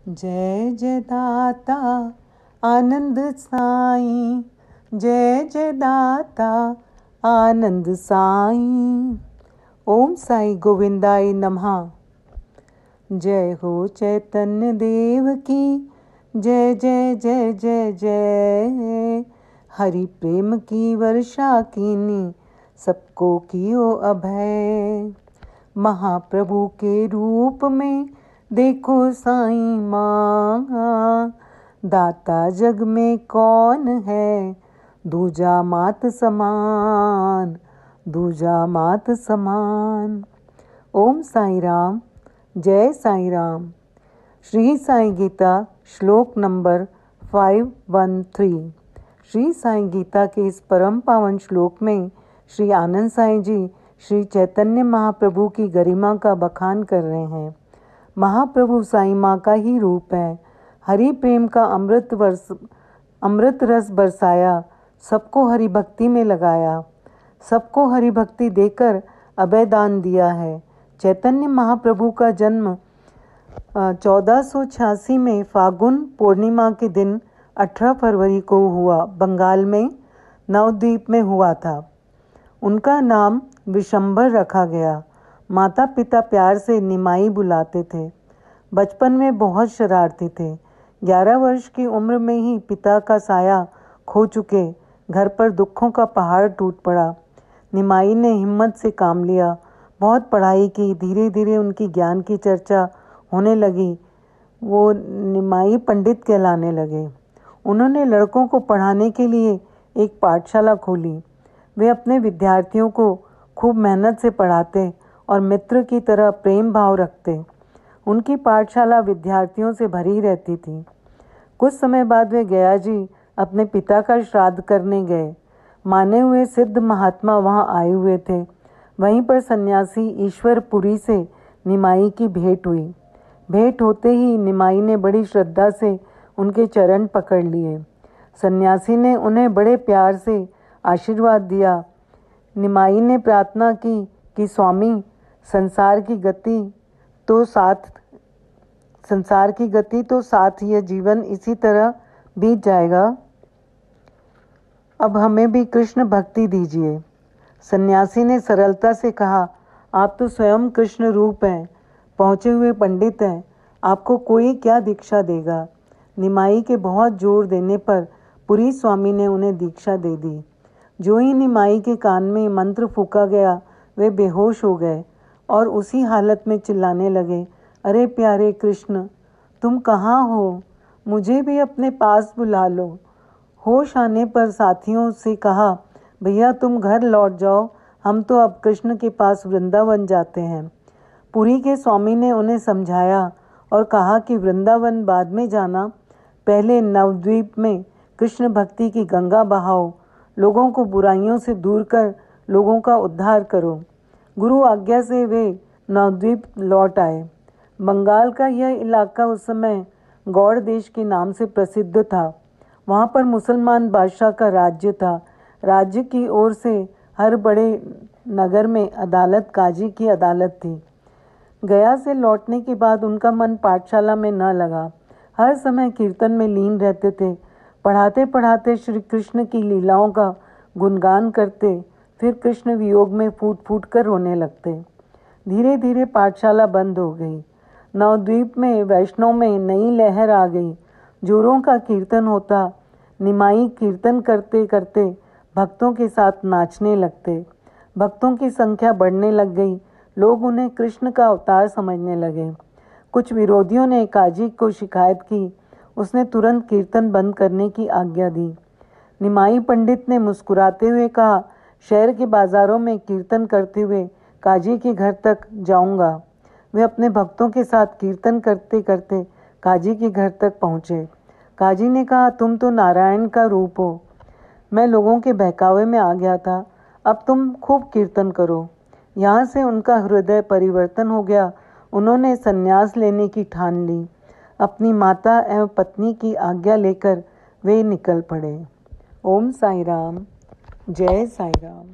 जय जय दाता आनंद साईं, जय जय दाता आनंद साईं। ओम साई गोविंदाय नमः। जय हो चैतन्य देव की, जय जय जय जय जय। हरि प्रेम की वर्षा कीनी, सबको कियो अभय। महाप्रभु के रूप में देखो साईं माँ, दाता जग में कौन है, दूजा मात समान, दूजा मात समान। ओम साई राम, जय साई राम। श्री साई गीता श्लोक नंबर 513। श्री साई गीता के इस परम पावन श्लोक में श्री आनंद साईं जी श्री चैतन्य महाप्रभु की गरिमा का बखान कर रहे हैं। महाप्रभु साईं माँ का ही रूप है। हरि प्रेम का अमृत रस बरसाया, सबको हरि भक्ति में लगाया, सबको हरि भक्ति देकर अभय दान दिया है। चैतन्य महाप्रभु का जन्म 1486 में फागुन पूर्णिमा के दिन 18 फरवरी को हुआ। बंगाल में नवद्वीप में हुआ था। उनका नाम विशंबर रखा गया। माता पिता प्यार से निमाई बुलाते थे। बचपन में बहुत शरारती थे। 11 वर्ष की उम्र में ही पिता का साया खो चुके घर पर दुखों का पहाड़ टूट पड़ा। निमाई ने हिम्मत से काम लिया, बहुत पढ़ाई की। धीरे धीरे उनकी ज्ञान की चर्चा होने लगी। वो निमाई पंडित कहलाने लगे। उन्होंने लड़कों को पढ़ाने के लिए एक पाठशाला खोली। वे अपने विद्यार्थियों को खूब मेहनत से पढ़ाते और मित्र की तरह प्रेम भाव रखते। उनकी पाठशाला विद्यार्थियों से भरी रहती थी। कुछ समय बाद वे गया जी अपने पिता का श्राद्ध करने गए। माने हुए सिद्ध महात्मा वहां आए हुए थे। वहीं पर सन्यासी ईश्वरपुरी से निमाई की भेंट हुई। भेंट होते ही निमाई ने बड़ी श्रद्धा से उनके चरण पकड़ लिए। सन्यासी ने उन्हें बड़े प्यार से आशीर्वाद दिया। निमाई ने प्रार्थना की कि स्वामी, संसार की गति तो साथ यह जीवन इसी तरह बीत जाएगा। अब हमें भी कृष्ण भक्ति दीजिए। सन्यासी ने सरलता से कहा, आप तो स्वयं कृष्ण रूप हैं, पहुँचे हुए पंडित हैं, आपको कोई क्या दीक्षा देगा। निमाई के बहुत जोर देने पर पुरी स्वामी ने उन्हें दीक्षा दे दी। जो ही निमाई के कान में मंत्र फूका गया, वे बेहोश हो गए और उसी हालत में चिल्लाने लगे, अरे प्यारे कृष्ण, तुम कहाँ हो? मुझे भी अपने पास बुला लो। होश आने पर साथियों से कहा, भैया तुम घर लौट जाओ, हम तो अब कृष्ण के पास वृंदावन जाते हैं। पुरी के स्वामी ने उन्हें समझाया और कहा कि वृंदावन बाद में जाना, पहले नवद्वीप में कृष्ण भक्ति की गंगा बहाओ, लोगों को बुराइयों से दूर कर लोगों का उद्धार करो। गुरु आज्ञा से वे नवद्वीप लौट आए। बंगाल का यह इलाका उस समय गौड़ देश के नाम से प्रसिद्ध था। वहाँ पर मुसलमान बादशाह का राज्य था। राज्य की ओर से हर बड़े नगर में अदालत, काजी की अदालत थी। गया से लौटने के बाद उनका मन पाठशाला में न लगा। हर समय कीर्तन में लीन रहते थे। पढ़ाते पढ़ाते श्री कृष्ण की लीलाओं का गुणगान करते, फिर कृष्ण वियोग में फूट फूट कर रोने लगते। धीरे धीरे पाठशाला बंद हो गई। नवद्वीप में वैष्णव में नई लहर आ गई। जोरों का कीर्तन होता। निमाई कीर्तन करते करते भक्तों के साथ नाचने लगते। भक्तों की संख्या बढ़ने लग गई। लोग उन्हें कृष्ण का अवतार समझने लगे। कुछ विरोधियों ने काजी को शिकायत की। उसने तुरंत कीर्तन बंद करने की आज्ञा दी। निमाई पंडित ने मुस्कुराते हुए कहा, शहर के बाजारों में कीर्तन करते हुए काजी के घर तक जाऊंगा। वे अपने भक्तों के साथ कीर्तन करते करते काजी के घर तक पहुँचे। काजी ने कहा, तुम तो नारायण का रूप हो। मैं लोगों के बहकावे में आ गया था, अब तुम खूब कीर्तन करो। यहाँ से उनका हृदय परिवर्तन हो गया। उन्होंने संन्यास लेने की ठान ली। अपनी माता एवं पत्नी की आज्ञा लेकर वे निकल पड़े। ओम साई राम, जय साई राम।